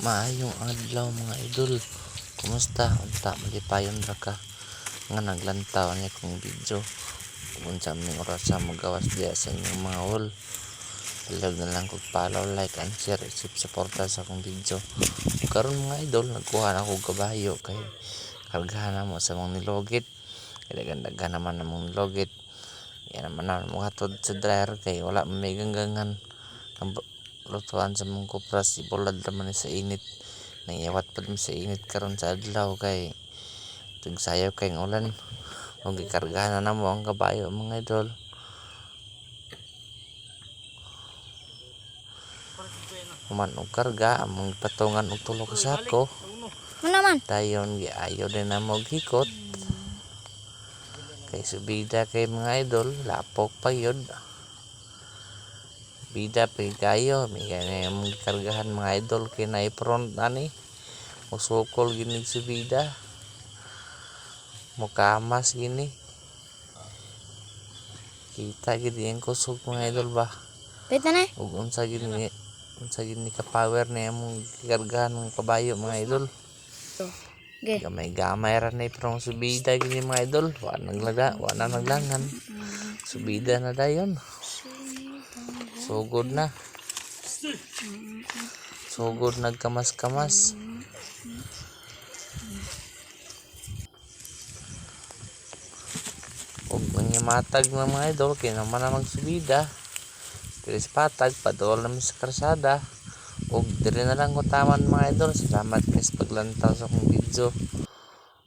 Maayong adlaw mga idol. Kumusta? Unta malipayon ra ka nga naglantaw niya kong video. Kung sa aming oras sa magawas diya sa inyong mga haul. Halag na lang kog follow, like and share, isip suporta sa akong video. Karon mga idol, nagkuha na ako kabayo kay kargahan na mo sa mga nilogit. Kaya ganda naman na mong nilogit. Yan naman na mo hatod sa dryer kay wala may ganggangan. Lutuan sa mong kupras, ibulad naman sa init. Nangiyawat pa din sa init karon sa adlaw kay tugsayaw kay ulan. Kung gikargahan na mo ang kabayo mga idol. Human og karga among patungan og tulo ka sako. Naman. Dayon giayo din na mo hikot. Kay subida kay mga idol, lapok pa yun. Bida pa kayo, may ganyan mong kargahan mga idol kay na-front ani. Musukol gini subida. Mukamas gini. Kita gini yung kusog mga idol ba. Pwede na. Ug unsa gini ka power na mong kargahan ng kabayo mga idol. Okay. Gamay ra na prong subida gini mga idol. Wa naglangan. Subida na dayon. Sugod na. Sugod nagkamas-kamas. Og manyamatag na mga idol kay naman na magsubida. Tiris patag padol naman sa karsada. Og diri na lang utaman mga idol. Salamat guys paglantaw sa akong video.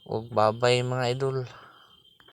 Og babay mga idol.